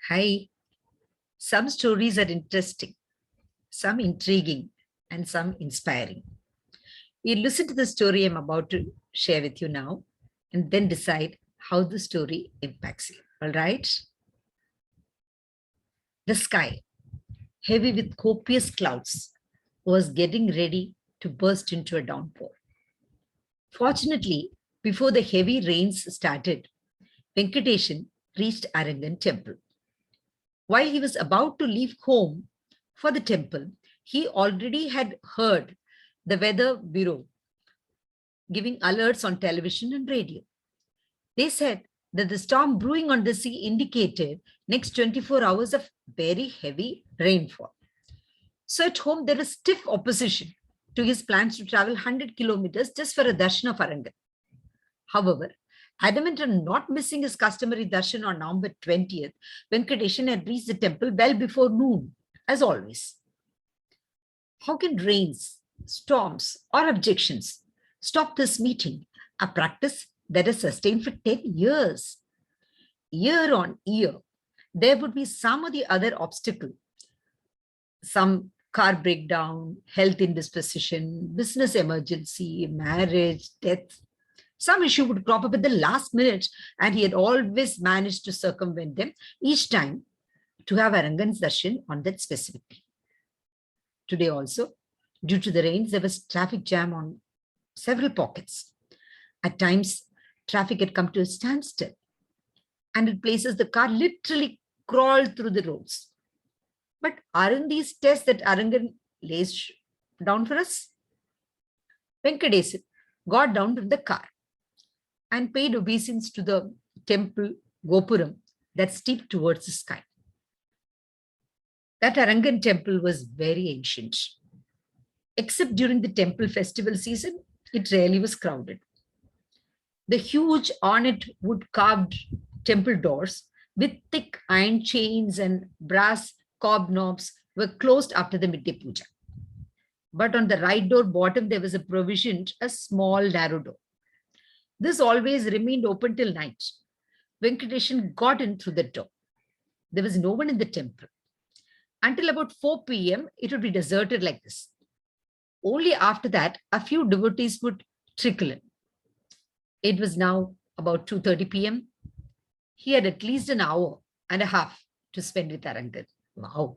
Hi, some stories are interesting, some intriguing, and some inspiring. We listen to the story I'm about to share with you now and then decide how the story impacts you. All right? The sky, heavy with copious clouds, was getting ready to burst into a downpour. Fortunately, before the heavy rains started, Venkatesan reached Arangan temple. While he was about to leave home for the temple, he already had heard the weather bureau giving alerts on television and radio. They said that the storm brewing on the sea indicated next 24 hours of very heavy rainfall. So at home, there was stiff opposition to his plans to travel 100 kilometers just for a darshan of Arangan. However, adamant on not missing his customary darshan on November 20th, Venkatesan had reached the temple well before noon, as always. How can rains, storms, or objections stop this meeting, a practice that has sustained for 10 years? Year on year, there would be some or the other obstacle, some car breakdown, health indisposition, business emergency, marriage, death. Some issue would crop up at the last minute, and he had always managed to circumvent them each time to have Arangan's darshan on that specific day. Today also, due to the rains, there was traffic jam on several pockets. At times, traffic had come to a standstill, and at places the car literally crawled through the roads. But aren't these tests that Arangan lays down for us? Venkatesan got down from the car and paid obeisance to the temple Gopuram that steeped towards the sky. That Arangan temple was very ancient. Except during the temple festival season, it rarely was crowded. The huge ornate wood carved temple doors with thick iron chains and brass cob knobs were closed after the midday puja. But on the right door bottom, there was a provisioned, a small narrow door. This always remained open till night. Venkatesan got in through the door. There was no one in the temple. Until about 4 p.m., it would be deserted like this. Only after that, a few devotees would trickle in. It was now about 2:30 p.m. He had at least an hour and a half to spend with Arangan. Wow.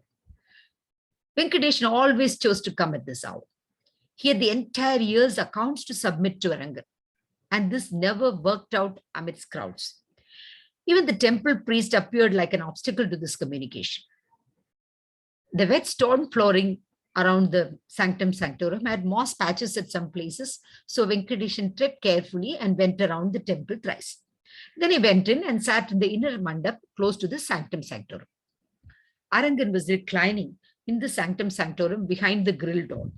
Venkatesan always chose to come at this hour. He had the entire year's accounts to submit to Arangan, and this never worked out amidst crowds. Even the temple priest appeared like an obstacle to this communication. The wet stone flooring around the sanctum sanctorum had moss patches at some places, so Venkatesan tread carefully and went around the temple thrice. Then he went in and sat in the inner mandap close to the sanctum sanctorum. Arangan was reclining in the sanctum sanctorum behind the grill door.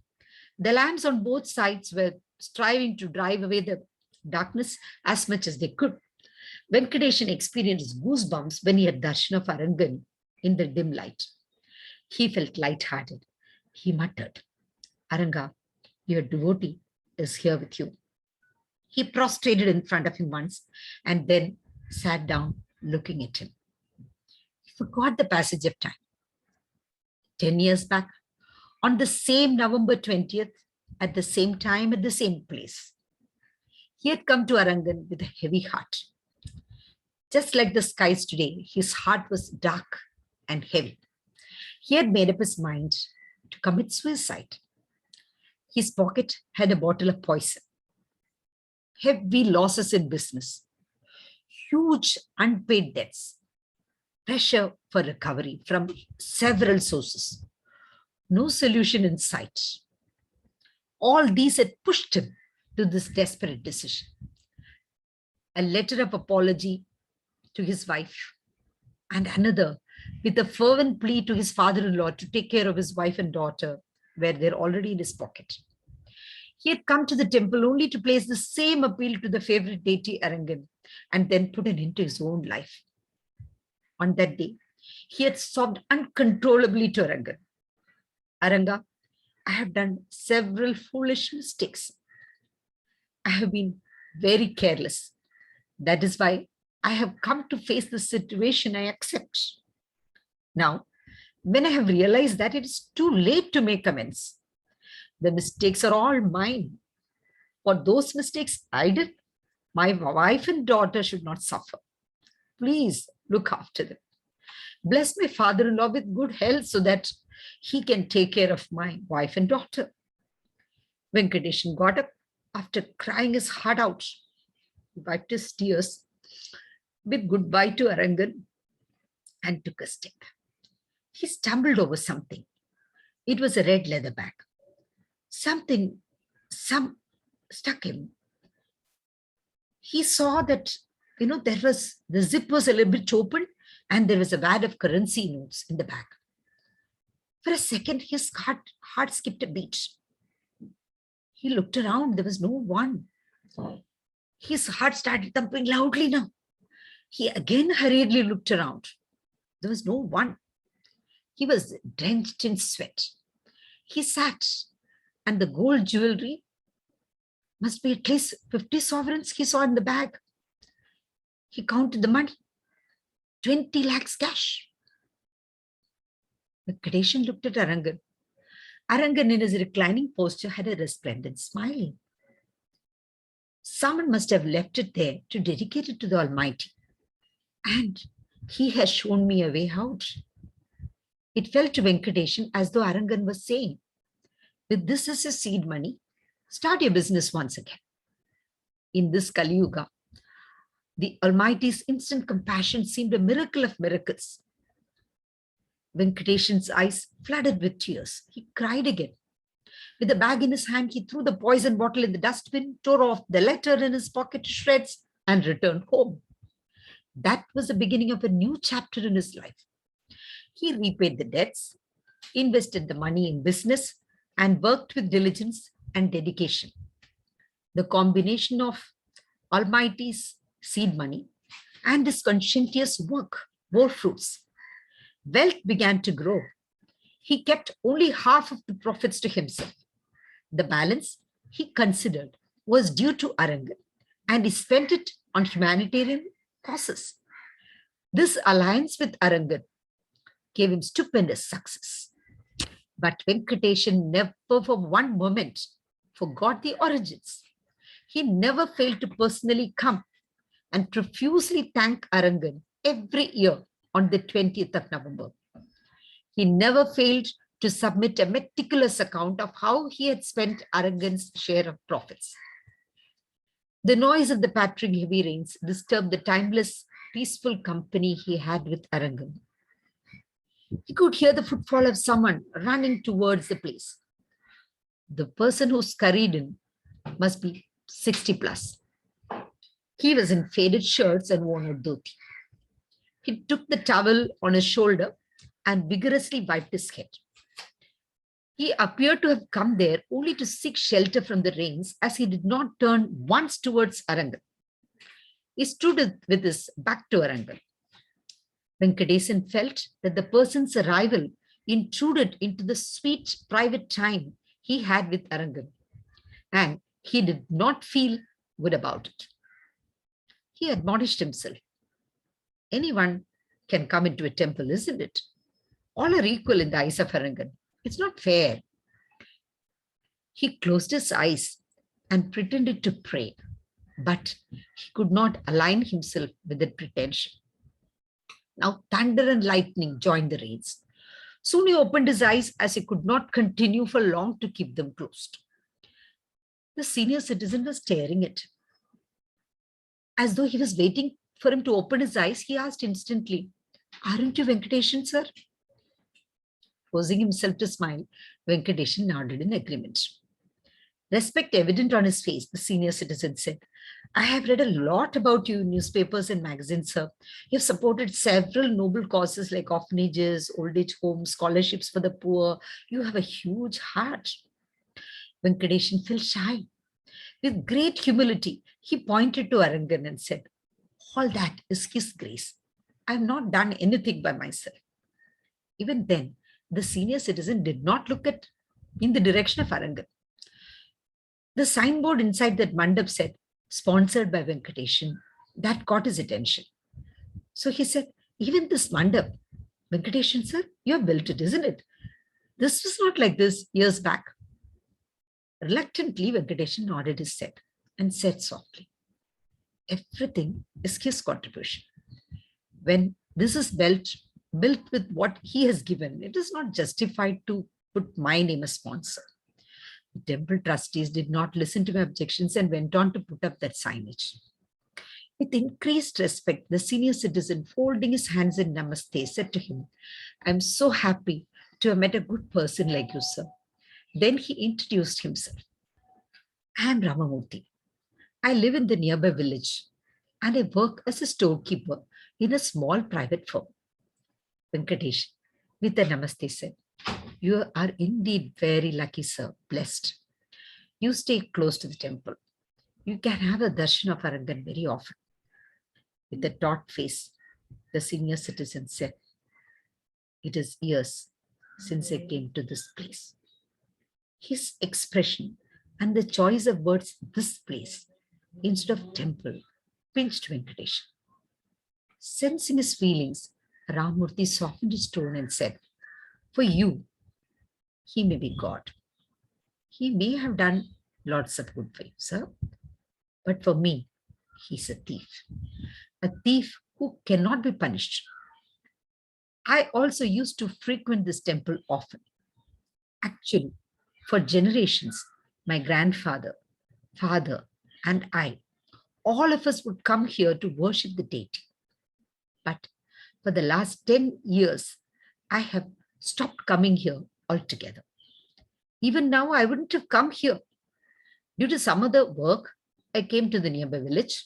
The lamps on both sides were striving to drive away the darkness as much as they could. Venkatesan experienced goosebumps when he had darshan of Arangan in the dim light. He felt light-hearted. He muttered, "Aranga, your devotee is here with you." He prostrated in front of him once and then sat down looking at him. He forgot the passage of time. 10 years back, on the same November 20th, at the same time, at the same place, he had come to Arangan with a heavy heart. Just like the skies today, his heart was dark and heavy. He had made up his mind to commit suicide. His pocket had a bottle of poison. Heavy losses in business. Huge unpaid debts. Pressure for recovery from several sources. No solution in sight. All these had pushed him to this desperate decision. A letter of apology to his wife, and another with a fervent plea to his father-in-law to take care of his wife and daughter, were there already in his pocket. He had come to the temple only to place the same appeal to the favorite deity Arangan and then put an end to his own life. On that day, he had sobbed uncontrollably to Arangan. "Aranga, I have done several foolish mistakes. I have been very careless. That is why I have come to face the situation I accept. Now, when I have realized that it is too late to make amends, the mistakes are all mine. For those mistakes I did, my wife and daughter should not suffer. Please look after them. Bless my father-in-law with good health so that he can take care of my wife and daughter. Venkatesan got up after crying his heart out. He wiped his tears, bid goodbye to Arangan, and took a step. He stumbled over something. It was a red leather bag. Some stuck him. He saw that, the zip was a little bit open and there was a wad of currency notes in the bag. For a second, his heart skipped a beat. He looked around. There was no one. His heart started thumping loudly now. He again hurriedly looked around. There was no one. He was drenched in sweat. He sat, and the gold jewelry must be at least 50 sovereigns he saw in the bag. He counted the money. 20 lakhs cash. Venkatesan looked at Arangan. Arangan in his reclining posture had a resplendent smile. Someone must have left it there to dedicate it to the Almighty. And he has shown me a way out. It felt to Venkatesan as though Arangan was saying, with this as your seed money, start your business once again. In this Kali Yuga, the Almighty's instant compassion seemed a miracle of miracles. Venkatesan's eyes flooded with tears. He cried again. With the bag in his hand, he threw the poison bottle in the dustbin, tore off the letter in his pocket to shreds, and returned home. That was the beginning of a new chapter in his life. He repaid the debts, invested the money in business, and worked with diligence and dedication. The combination of Almighty's seed money and his conscientious work bore fruits. Wealth began to grow. He kept only half of the profits to himself. The balance, he considered, was due to Arangan, and he spent it on humanitarian causes. This alliance with Arangan gave him stupendous success. But Venkatesan never for one moment forgot the origins. He never failed to personally come and profusely thank Arangan every year on the 20th of November. He never failed to submit a meticulous account of how he had spent Arangan's share of profits. The noise of the pattering heavy rains disturbed the timeless, peaceful company he had with Arangan. He could hear the footfall of someone running towards the place. The person who scurried in must be 60 plus. He was in faded shirts and worn a dhoti. He took the towel on his shoulder and vigorously wiped his head. He appeared to have come there only to seek shelter from the rains, as he did not turn once towards Arangan. He stood with his back to Arangan. Venkatesan felt that the person's arrival intruded into the sweet private time he had with Arangan, and he did not feel good about it. He admonished himself. Anyone can come into a temple, isn't it? All are equal in the eyes of Arangan. It's not fair. He closed his eyes and pretended to pray, but he could not align himself with that pretension. Now thunder and lightning joined the rains. Soon he opened his eyes, as he could not continue for long to keep them closed. The senior citizen was staring at him. As though he was waiting for him to open his eyes, he asked instantly, "Aren't you Venkatesan, sir?" Forcing himself to smile, Venkatesan nodded in agreement. Respect evident on his face, the senior citizen said, "I have read a lot about you in newspapers and magazines, sir. You have supported several noble causes like orphanages, old age homes, scholarships for the poor. You have a huge heart." Venkatesan felt shy. With great humility, he pointed to Arangan and said, "All that is his grace. I have not done anything by myself." Even then, the senior citizen did not look in the direction of Arangan. The signboard inside that mandap said, "Sponsored by Venkatesan." That caught his attention. So he said, "Even this mandap, Venkatesan sir, you have built it, isn't it? This was not like this years back. Reluctantly, Venkatesan nodded his head and said softly, everything is his contribution. When this is built with what he has given, it is not justified to put my name as sponsor. The temple trustees did not listen to my objections and went on to put up that signage. With increased respect, the senior citizen, folding his hands in namaste, said to him, I'm so happy to have met a good person like you, sir. Then he introduced himself. I am Ramamurthy. I live in the nearby village and I work as a storekeeper in a small private firm. Venkatesh, with a namaste, said, you are indeed very lucky, sir, blessed. You stay close to the temple. You can have a darshan of Arangan very often. With a taut face, the senior citizen said, it is years since I came to this place. His expression and the choice of words, this place, instead of temple, pinched Venkatesh. Sensing his feelings, Ramurthy softened his tone and said, for you, he may be God. He may have done lots of good for you, sir. But for me, he's a thief who cannot be punished. I also used to frequent this temple often. Actually, for generations, my grandfather, father, and I, all of us would come here to worship the deity. But for the last 10 years, I have stopped coming here altogether. Even now, I wouldn't have come here. Due to some other work, I came to the nearby village.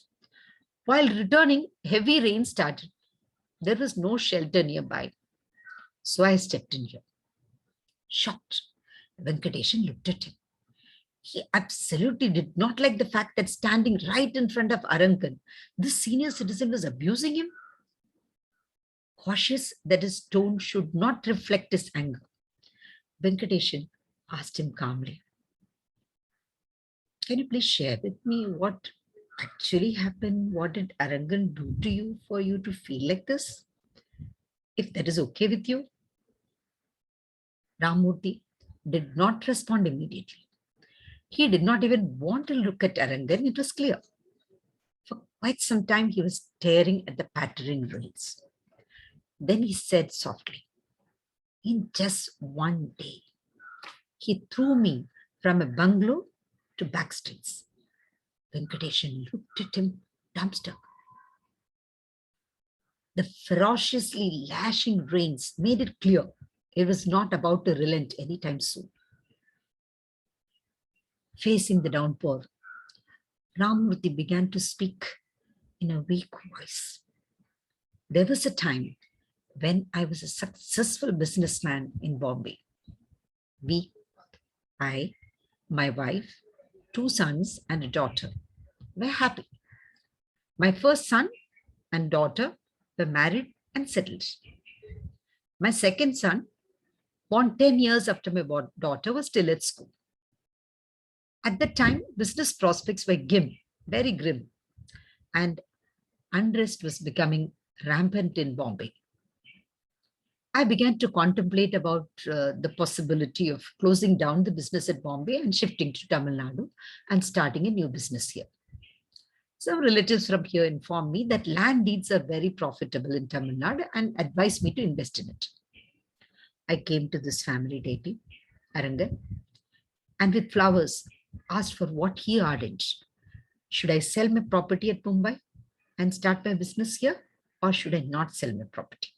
While returning, heavy rain started. There was no shelter nearby. So I stepped in here. Shocked, Venkatesan looked at him. He absolutely did not like the fact that standing right in front of Arangan, this senior citizen was abusing him. Cautious that his tone should not reflect his anger, Venkatesan asked him calmly, can you please share with me what actually happened? What did Arangan do to you for you to feel like this? If that is okay with you. Ramurthy did not respond immediately. He did not even want to look at Arangan, it was clear. For quite some time, he was staring at the pattering rains. Then he said softly, in just one day, he threw me from a bungalow to back streets. Venkatesan looked at him dumbstruck. The ferociously lashing rains made it clear it was not about to relent anytime soon. Facing the downpour, Ramurthy began to speak in a weak voice. There was a time when I was a successful businessman in Bombay. I, my wife, 2 sons and a daughter, were happy. My first son and daughter were married and settled. My second son, born 10 years after my daughter, was still at school. At that time, business prospects were very grim, and unrest was becoming rampant in Bombay. I began to contemplate about the possibility of closing down the business at Bombay and shifting to Tamil Nadu and starting a new business here. Some relatives from here informed me that land deeds are very profitable in Tamil Nadu and advised me to invest in it. I came to this family deity, Arangan, and with flowers asked for what he ordered. Should I sell my property at Mumbai and start my business here, or should I not sell my property?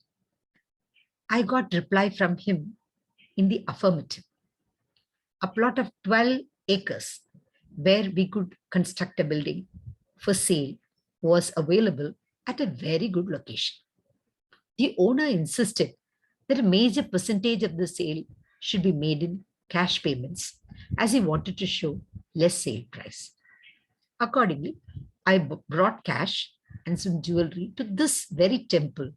I got reply from him in the affirmative. A plot of 12 acres where we could construct a building for sale was available at a very good location. The owner insisted that a major percentage of the sale should be made in cash payments, as he wanted to show less sale price. Accordingly, I brought cash and some jewelry to this very temple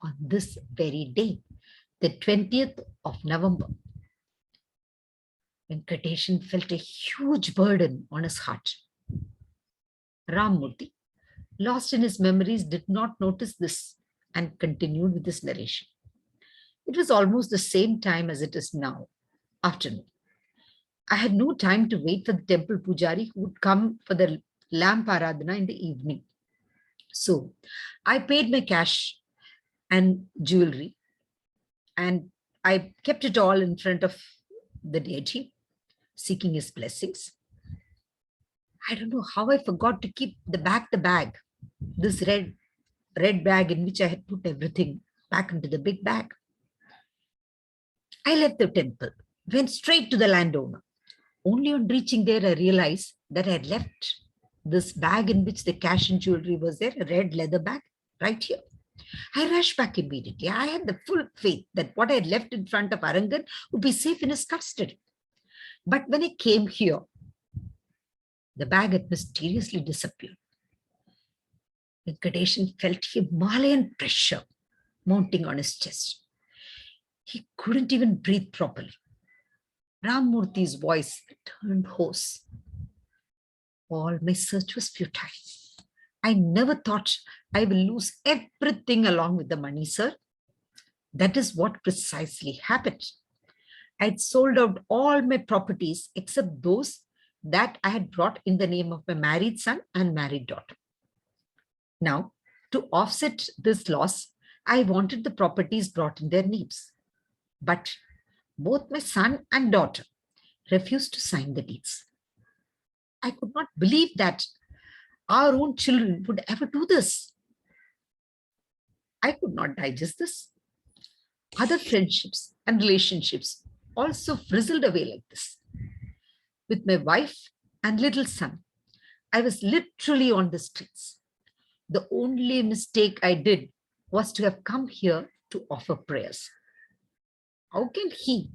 on this very day, the 20th of November. Venkatesan felt a huge burden on his heart. Ramurthy, lost in his memories, did not notice this and continued with his narration. It was almost the same time as it is now, afternoon. I had no time to wait for the temple pujari who would come for the lamp aradhana in the evening. So I paid my cash and jewelry, and I kept it all in front of the deity, seeking his blessings. I don't know how I forgot to keep the bag, this red bag in which I had put everything back into the big bag. I left the temple, went straight to the landowner. Only on reaching there, I realized that I had left this bag in which the cash and jewelry was there, a red leather bag, right here. I rushed back immediately. I had the full faith that what I had left in front of Arangan would be safe in his custody. But when I came here, the bag had mysteriously disappeared. Venkatesan felt Himalayan pressure mounting on his chest. He couldn't even breathe properly. Ramurthi's voice turned hoarse. All my search was futile. I never thought I will lose everything along with the money, sir. That is what precisely happened. I had sold out all my properties except those that I had brought in the name of my married son and married daughter. Now, to offset this loss, I wanted the properties brought in their names. But both my son and daughter refused to sign the deeds. I could not believe that our own children would ever do this. I could not digest this. Other friendships and relationships also frizzled away like this. With my wife and little son, I was literally on the streets. The only mistake I did was to have come here to offer prayers. How can he,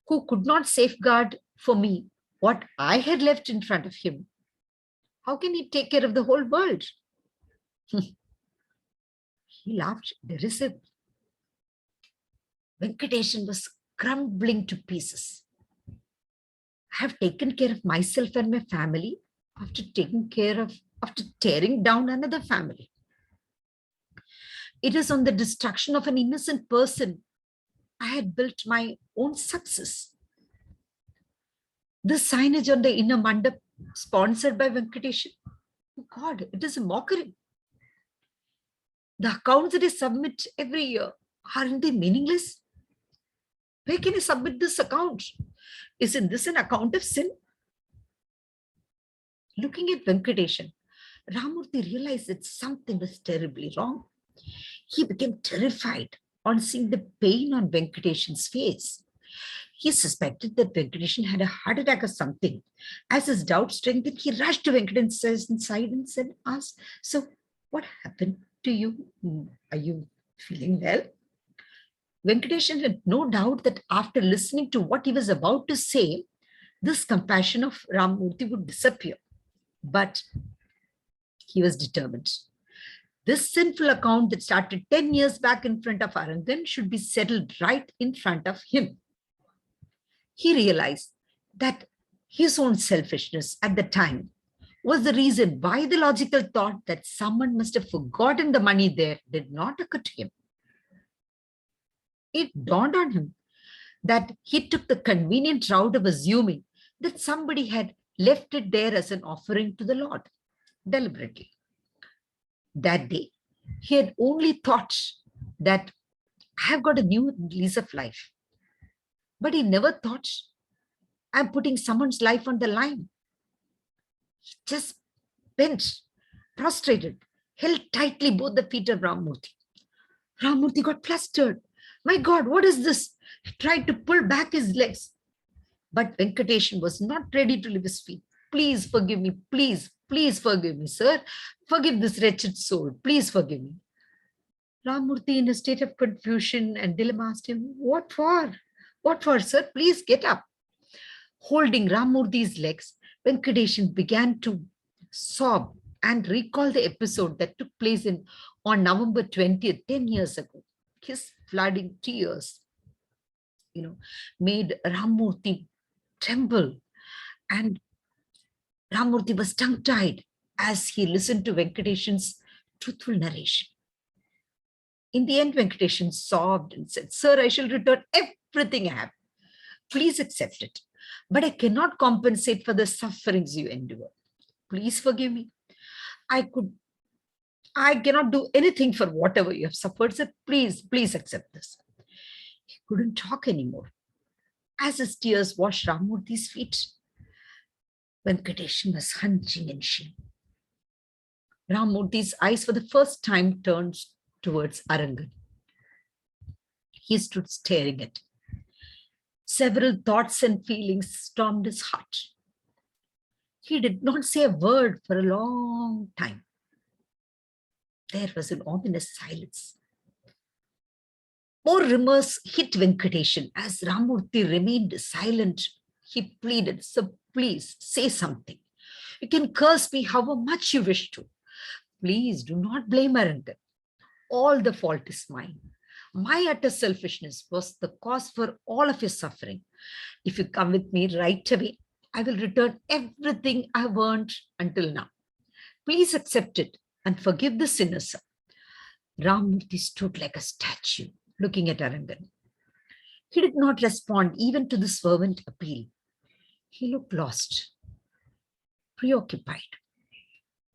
who could not safeguard for me what I had left in front of him, how can he take care of the whole world? He laughed derisively. Venkatesan was crumbling to pieces. I have taken care of myself and my family after tearing down another family. It is on the destruction of an innocent person I had built my own success. The signage on the inner mandap sponsored by Venkatesan. Oh God, it is a mockery. The accounts that I submit every year, aren't they meaningless? Where can I submit this account? Isn't this an account of sin? Looking at Venkatesan, Ramurthy realized that something was terribly wrong. He became terrified on seeing the pain on Venkatesan's face. He suspected that Venkatesan had a heart attack or something. As his doubt strengthened, he rushed to Venkatesan's side and asked, "So, what happened to you? Are you feeling well?" Venkatesan had no doubt that after listening to what he was about to say, this compassion of Ramurthy would disappear. But he was determined. This sinful account that started 10 years back in front of Arangan should be settled right in front of him. He realized that his own selfishness at the time was the reason why the logical thought that someone must have forgotten the money there did not occur to him. It dawned on him that he took the convenient route of assuming that somebody had left it there as an offering to the Lord, deliberately. That day, he had only thought that I have got a new lease of life. But he never thought I'm putting someone's life on the line. He just bent, prostrated, held tightly both the feet of Ramurthy. Ramurthy got flustered. My God, what is this? He tried to pull back his legs. But Venkatesan was not ready to leave his feet. Please forgive me. Please forgive me, sir. Forgive this wretched soul. Please forgive me. Ramurthy, in a state of confusion and dilemma, asked him, "What for? What for, sir? Please get up." Holding Ramurthy's legs, Venkatesan began to sob and recall the episode that took place on November 20th, 10 years ago. His flooding tears, made Ramurthy tremble, and Ramurthy was tongue-tied as he listened to Venkatesan's truthful narration. In the end, Venkatesan sobbed and said, "Sir, I shall return everything I have. Please accept it. But I cannot compensate for the sufferings you endure. Please forgive me. I could I cannot do anything for whatever you have suffered. So please accept this." He couldn't talk anymore. As his tears washed Ramurthi's feet, Venkatesan was hunching in shame. Ramurthi's eyes for the first time turned towards Arangan. He stood staring at him. Several thoughts and feelings stormed his heart. He did not say a word for a long time. There was an ominous silence. More remorse hit Venkatesan as Ramurthy remained silent. He pleaded, "Sir, please say something. You can curse me however much you wish to. Please do not blame Arangan. All the fault is mine. My utter selfishness was the cause for all of your suffering. If you come with me right away, I will return everything I have earned until now. Please accept it and forgive the sinner, sir." Ramurthy stood like a statue, looking at Arangan. He did not respond even to this fervent appeal. He looked lost, preoccupied.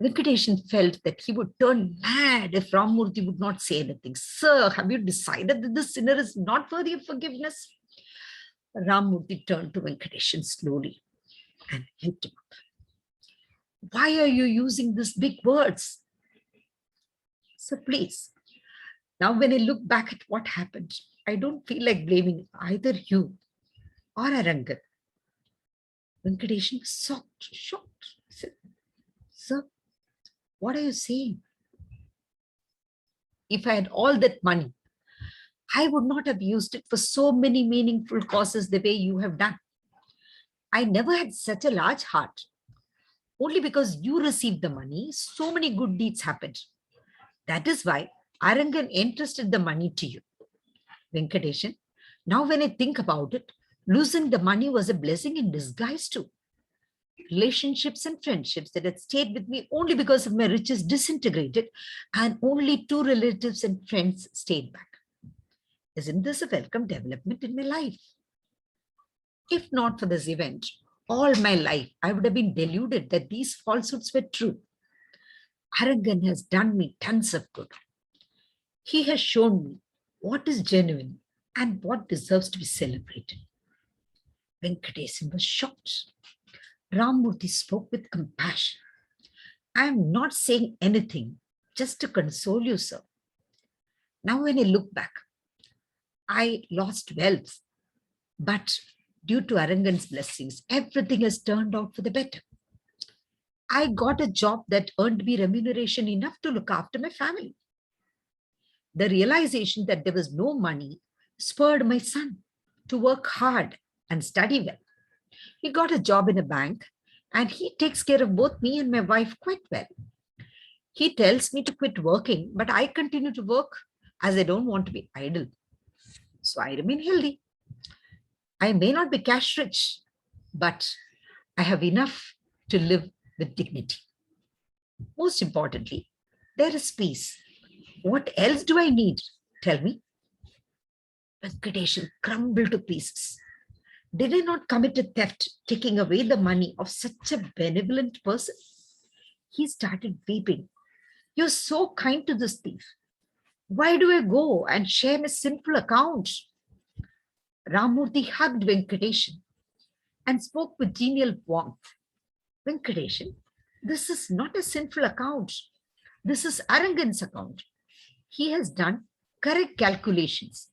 Venkatesan felt that he would turn mad if Ramurthy would not say anything. "Sir, have you decided that the sinner is not worthy of forgiveness?" Ramurthy turned to Venkatesan slowly and helped him up. "Why are you using these big words? So please, now when I look back at what happened, I don't feel like blaming either you or Arangan." Venkatesan was shocked. He said, "Sir, what are you saying? If I had all that money, I would not have used it for so many meaningful causes the way you have done. I never had such a large heart. Only because you received the money, so many good deeds happened. That is why Arangan entrusted the money to you." Venkatesan, now when I think about it, losing the money was a blessing in disguise too. Relationships and friendships that had stayed with me only because of my riches disintegrated, and only 2 relatives and friends stayed back. Isn't this a welcome development in my life? If not for this event, all my life I would have been deluded that these falsehoods were true. Arangan has done me tons of good. He has shown me what is genuine and what deserves to be celebrated. Venkatesan was shocked. Ramurthy spoke with compassion. "I am not saying anything just to console you, sir. Now when I look back, I lost wealth, but due to Arangan's blessings, everything has turned out for the better. I got a job that earned me remuneration enough to look after my family. The realization that there was no money spurred my son to work hard and study well. He got a job in a bank, and he takes care of both me and my wife quite well. He tells me to quit working, but I continue to work as I don't want to be idle. So I remain healthy. I may not be cash rich, but I have enough to live with dignity. Most importantly, there is peace. What else do I need? Tell me." Venkatesan crumbled to pieces. Did I not commit a theft, taking away the money of such a benevolent person? He started weeping. "You're so kind to this thief. Why do I go and share my sinful account?" Ramurthy hugged Venkatesan and spoke with genial warmth. "Venkatesan, this is not a sinful account. This is Arangan's account. He has done correct calculations.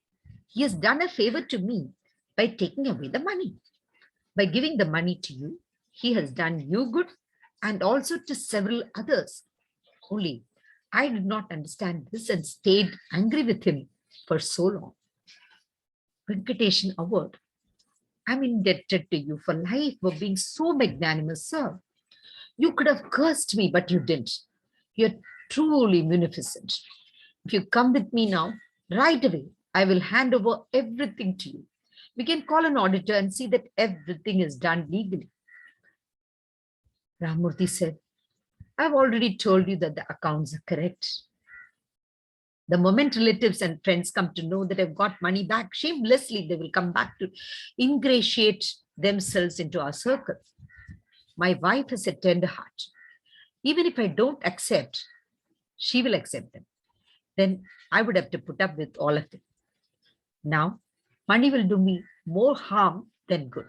He has done a favor to me by taking away the money. By giving the money to you, he has done you good and also to several others. Only I did not understand this and stayed angry with him for so long." Venkatesan averred, "I'm indebted to you for life for being so magnanimous, sir. You could have cursed me, but you didn't. You're truly munificent. If you come with me now, right away, I will hand over everything to you. We can call an auditor and see that everything is done legally." Ramurthy said, "I've already told you that the accounts are correct." The moment relatives and friends come to know that I've got money back, shamelessly they will come back to ingratiate themselves into our circle. My wife has a tender heart. Even if I don't accept, she will accept them. Then I would have to put up with all of it. Now, money will do me more harm than good,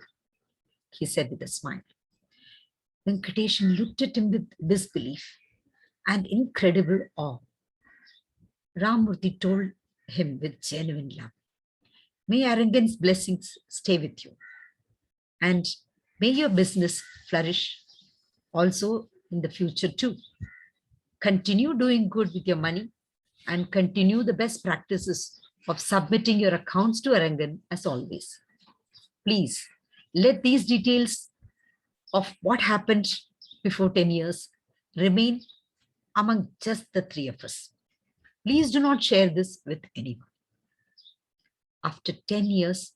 he said with a smile. Venkatesan looked at him with disbelief and incredible awe. Ramurthy told him with genuine love, may Arangan's blessings stay with you, and may your business flourish also in the future too. Continue doing good with your money and continue the best practices of submitting your accounts to Arangan as always. Please let these details of what happened before 10 years remain among just the three of us. Please do not share this with anyone. After 10 years,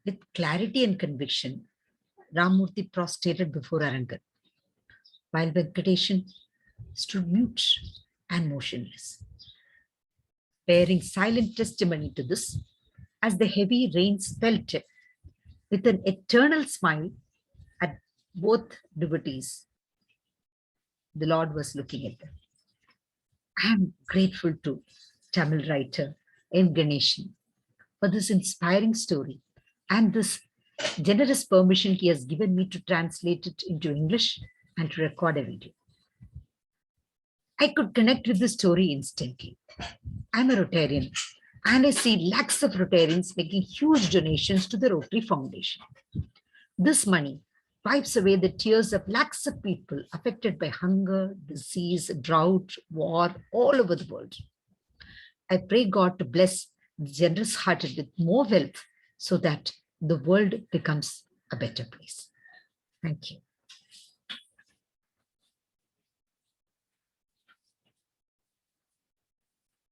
with clarity and conviction, Ramurthy prostrated before Arangan, while Venkatesan stood mute and motionless, bearing silent testimony to this as the heavy rains fell with an eternal smile at both devotees. The Lord was looking at them. I am grateful to Tamil writer M. Ganesan for this inspiring story and this generous permission he has given me to translate it into English and to record a video. I could connect with the story instantly. I'm a Rotarian and I see lakhs of Rotarians making huge donations to the Rotary Foundation. This money wipes away the tears of lakhs of people affected by hunger, disease, drought, war all over the world. I pray God to bless the generous hearted with more wealth so that the world becomes a better place. Thank you.